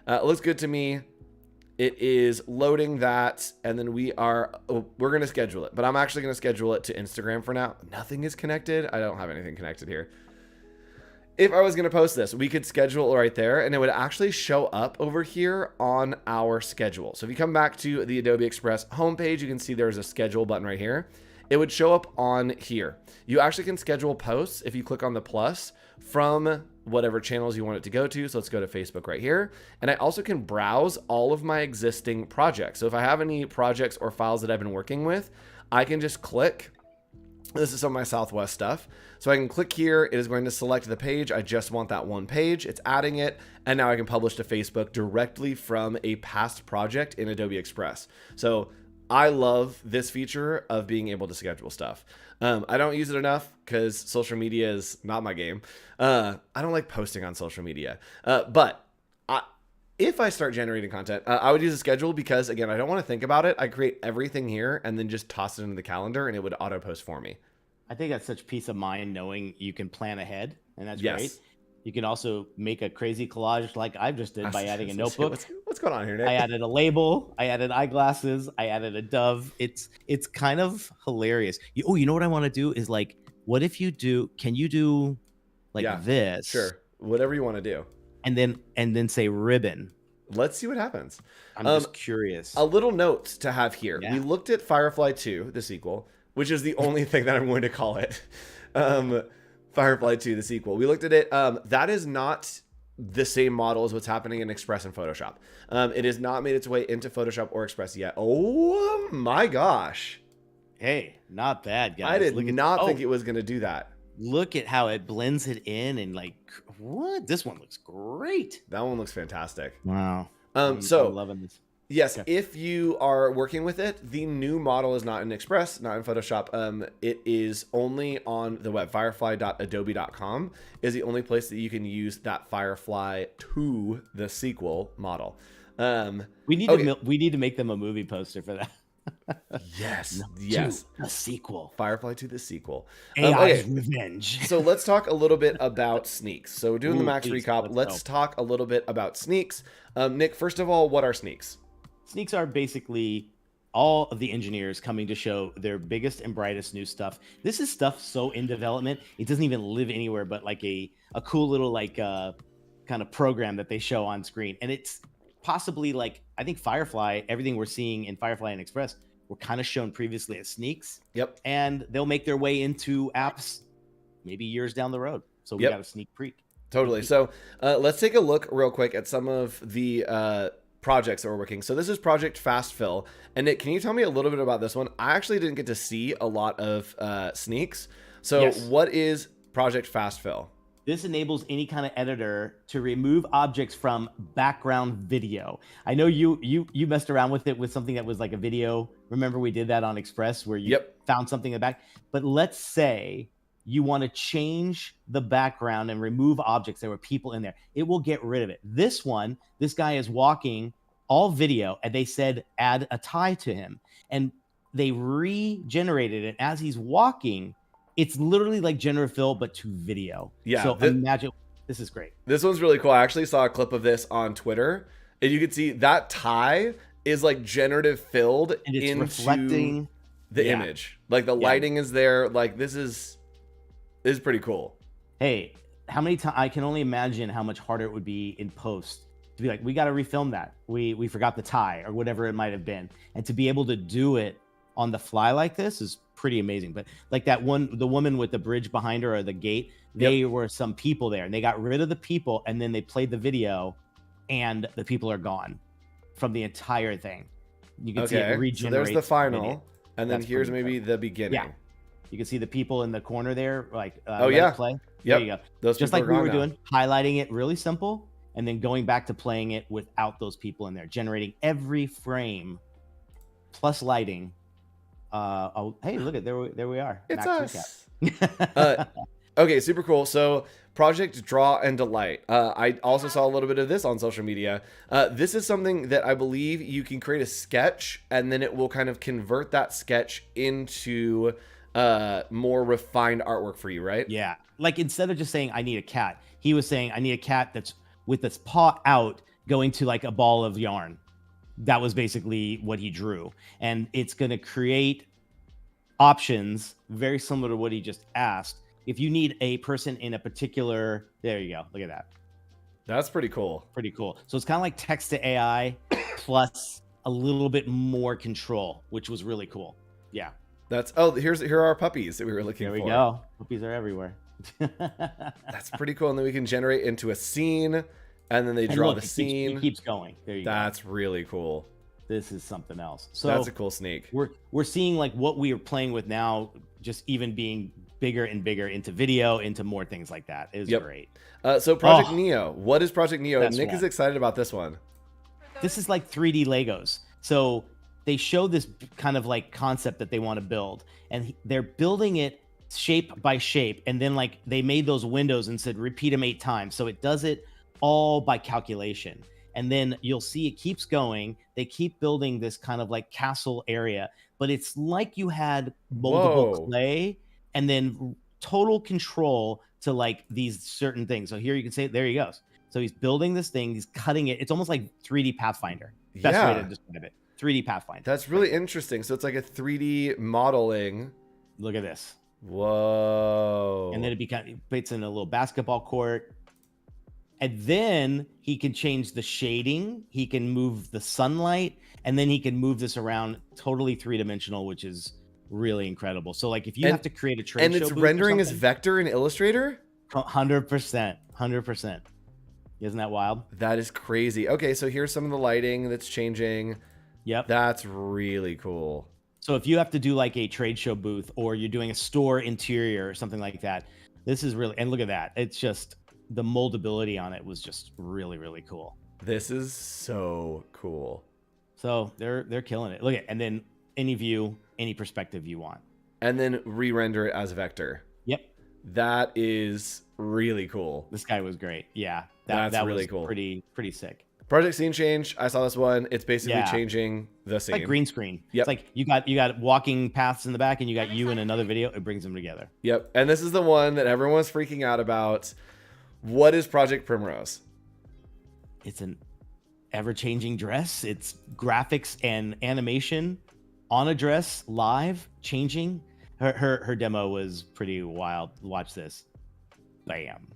Looks good to me. It is loading that, and then we're going to schedule it. But I'm actually going to schedule it to Instagram for now. Nothing is connected. I don't have anything connected here. If I was going to post this, we could schedule right there, and it would actually show up over here on our schedule. So if you come back to the Adobe Express homepage, you can see there's a schedule button right here. It would show up on here. You actually can schedule posts if you click on the plus from whatever channels you want it to go to. So let's go to Facebook right here. And I also can browse all of my existing projects. So if I have any projects or files that I've been working with, I can just click. This is some of my Southwest stuff. So I can click here. It is going to select the page. I just want that one page. It's adding it. And now I can publish to Facebook directly from a past project in Adobe Express. So I love this feature of being able to schedule stuff. I don't use it enough because social media is not my game. I don't like posting on social media. If I start generating content, I would use a schedule because, again, I don't want to think about it. I create everything here and then just toss it into the calendar and it would auto post for me. I think that's such peace of mind knowing you can plan ahead, and that's great. You can also make a crazy collage like I just did by adding a notebook. What's going on here, Nick? I added a label. I added eyeglasses. I added a dove. It's kind of hilarious. You know what I want to do is like, what if you do? Can you do like this? Sure, whatever you want to do. And then say ribbon. Let's see what happens. I'm just curious. A little note to have here. We looked at Firefly 2, the sequel, which is the only thing that I'm going to call it. Firefly 2, the sequel. We looked at it. That is not the same model as what's happening in Express and Photoshop. It has not made its way into Photoshop or Express yet. Oh my gosh. Hey, not bad, guys. I did not think it was going to do that. Look at how it blends it in and like, what? This one looks great. That one looks fantastic. Wow. I'm loving this. Yes, if you are working with it, the new model is not in Express, not in Photoshop. It is only on the web. Firefly.adobe.com is the only place that you can use that Firefly 2, the sequel model. We need to make them a movie poster for that. Yes. A sequel. Firefly to the sequel. AI's revenge. So let's talk a little bit about sneaks. So we're doing the Max recap. Let's talk a little bit about sneaks. Nick, first of all, what are sneaks? Sneaks are basically all of the engineers coming to show their biggest and brightest new stuff. This is stuff so in development, it doesn't even live anywhere but like a cool little like kind of program that they show on screen. And it's possibly like, I think Firefly, everything we're seeing in Firefly and Express were kind of shown previously as sneaks. Yep. And they'll make their way into apps maybe years down the road. So we got a sneak peek. Totally. So let's take a look real quick at some of the projects that we're working. So this is Project Fast Fill. And Nick, can you tell me a little bit about this one? I actually didn't get to see a lot of sneaks. So what is Project Fast Fill? This enables any kind of editor to remove objects from background video. I know you messed around with it with something that was like a video. Remember we did that on Express where you found something in the back. But let's say you want to change the background and remove objects. There were people in there. It will get rid of it. This one, this guy is walking all video and they said add a tie to him. And they regenerated it as he's walking. It's literally like generative fill, but to video. Yeah. So imagine, this is great. This one's really cool. I actually saw a clip of this on Twitter, and you can see that tie is like generative filled and it's into reflecting the image. Like the lighting is there. Like this is pretty cool. Hey, how many times I can only imagine how much harder it would be in post to be like, we got to refilm that. We forgot the tie or whatever it might have been. And to be able to do it on the fly like this is pretty amazing. But like the woman with the bridge behind her or the gate, they were some people there and they got rid of the people and then they played the video and the people are gone from the entire thing. You can see it regenerate. So there's the final. And then here's maybe the beginning. Yeah. You can see the people in the corner there, like play. There you go. Those just like we were doing, highlighting it really simple, and then going back to playing it without those people in there, generating every frame plus lighting. Hey, look at there we are. It's us. Okay, super cool. So Project Draw and Delight. I also saw a little bit of this on social media. This is something that I believe you can create a sketch and then it will kind of convert that sketch into more refined artwork for you, right? Yeah. Like instead of just saying, I need a cat, he was saying, I need a cat that's with its paw out going to like a ball of yarn. That was basically what he drew. And it's going to create options very similar to what he just asked. If you need a person in a particular, there you go. Look at that. That's pretty cool. Pretty cool. So it's kind of like text to AI plus a little bit more control, which was really cool. Yeah. Here are our puppies that we were looking for. There we go. Puppies are everywhere. That's pretty cool. And then we can generate into a scene and then they draw the scene. It keeps going. There you go. That's really cool. This is something else. So that's a cool sneak. We're seeing like what we are playing with now, just even being bigger and bigger into video, into more things like that. It is great. So Project Neo. What is Project Neo? Nick is excited about this one. This is like 3D Legos. So they show this kind of like concept that they want to build, and they're building it shape by shape. And then like they made those windows and said, repeat them 8 times. So it does it all by calculation. And then you'll see it keeps going. They keep building this kind of like castle area, but it's like you had moldable clay and then total control to like these certain things. So here you can say, there he goes. So he's building this thing. He's cutting it. It's almost like 3D Pathfinder. Best way to describe it. 3D Pathfinder. That's really interesting. So it's like a 3D modeling. Look at this. Whoa. And then it fits in a little basketball court. And then he can change the shading. He can move the sunlight. And then he can move this around totally 3-dimensional, which is really incredible. So like if you have to create a trade show, and it's rendering as vector in Illustrator? 100%. 100%. Isn't that wild? That is crazy. Okay, so here's some of the lighting that's changing. Yep. That's really cool. So if you have to do like a trade show booth or you're doing a store interior or something like that, this is really, and look at that. It's just, the moldability on it was just really, really cool. This is so cool. So they're killing it. Look at, and then any view, any perspective you want. And then re-render it as vector. Yep. That is really cool. This guy was great. Yeah. That's really was cool. Pretty sick. Project Scene Change. I saw this one. It's basically changing the scene. It's like green screen. Yep. It's like you got walking paths in the back and you got you in another video. It brings them together. Yep. And this is the one that everyone's freaking out about. What is Project Primrose? It's an ever-changing dress. It's graphics and animation on a dress, live, changing. Her demo was pretty wild. Watch this. Bam.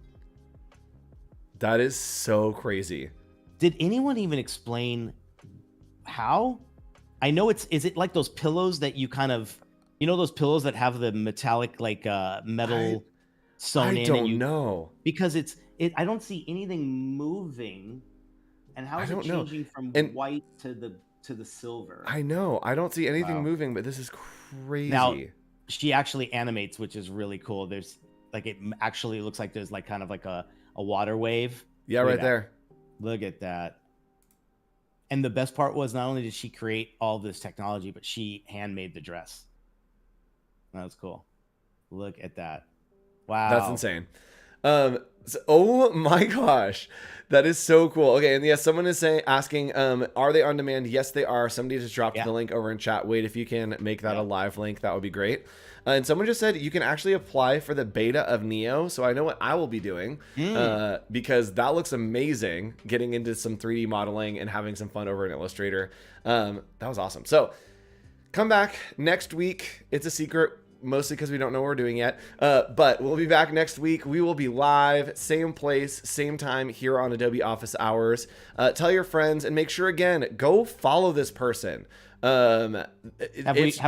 That is so crazy. Did anyone even explain how? I know is it like those pillows that you kind of, those pillows that have the metallic, like metal sewn in? I don't know. Because I don't see anything moving. And how is it changing from white to the silver? I know. I don't see anything moving, but this is crazy. Now, she actually animates, which is really cool. There's like, it actually looks like there's like kind of like a water wave. Yeah, right there. Look at that. And the best part was not only did she create all this technology, but she handmade the dress. That was cool. Look at that. Wow. That's insane. Oh my gosh. That is so cool. Okay, and yes, someone is asking, are they on demand? Yes, they are. Somebody just dropped the link over in chat. Wait, if you can make that a live link, that would be great. And someone just said you can actually apply for the beta of Neo. So I know what I will be doing because that looks amazing, getting into some 3D modeling and having some fun over in Illustrator. That was awesome. So come back next week. It's a secret. mostly because we don't know what we're doing yet. But we'll be back next week. We will be live, same place, same time here on Adobe Office Hours. Tell your friends and make sure, again, go follow this person. Have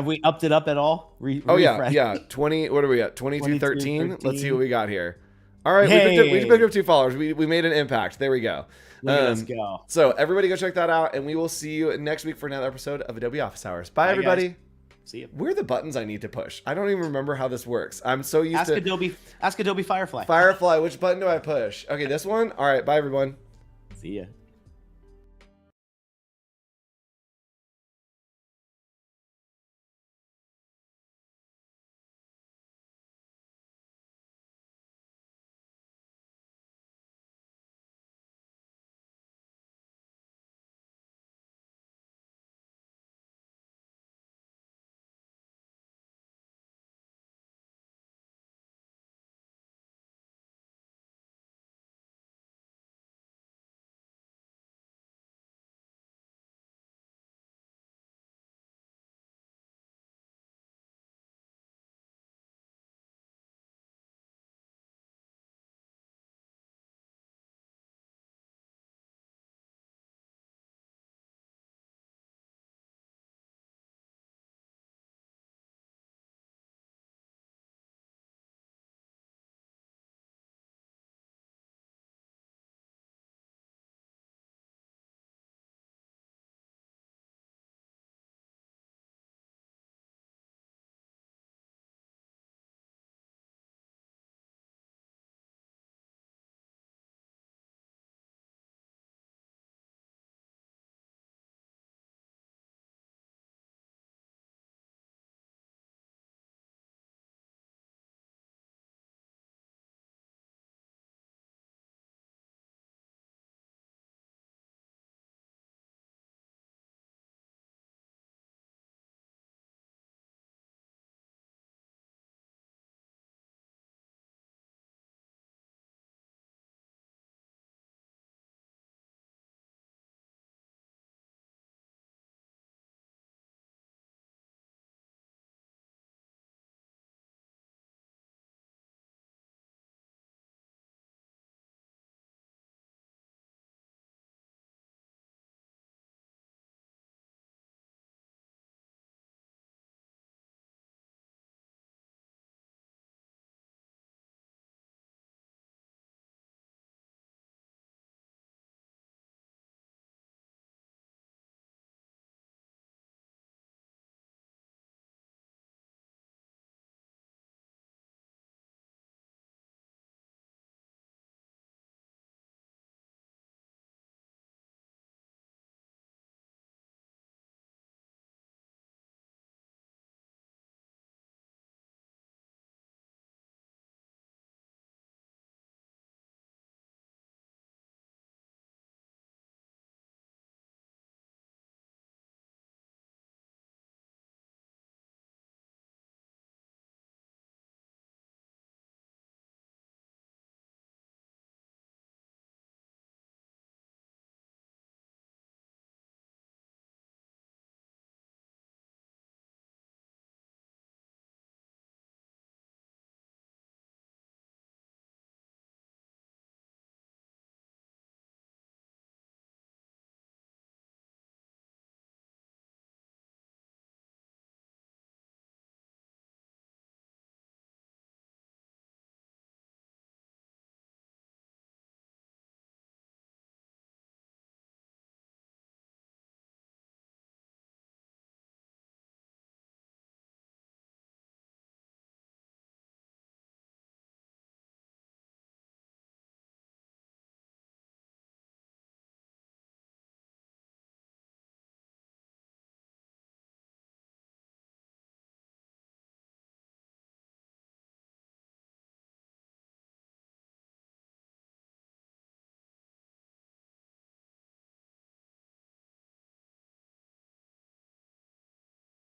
we upped it up at all? Yeah. 20. What are we at? 22, 13. Let's see what we got here. All right, Hey. we picked up 2 followers. We made an impact. There we go. Let's go. So everybody go check that out, and we will see you next week for another episode of Adobe Office Hours. Bye everybody. Guys. See you. Where are the buttons I need to push? I don't even remember how this works. I'm so used to Ask Adobe Firefly. Firefly. Which button do I push? Okay, this one. All right. Bye everyone. See ya.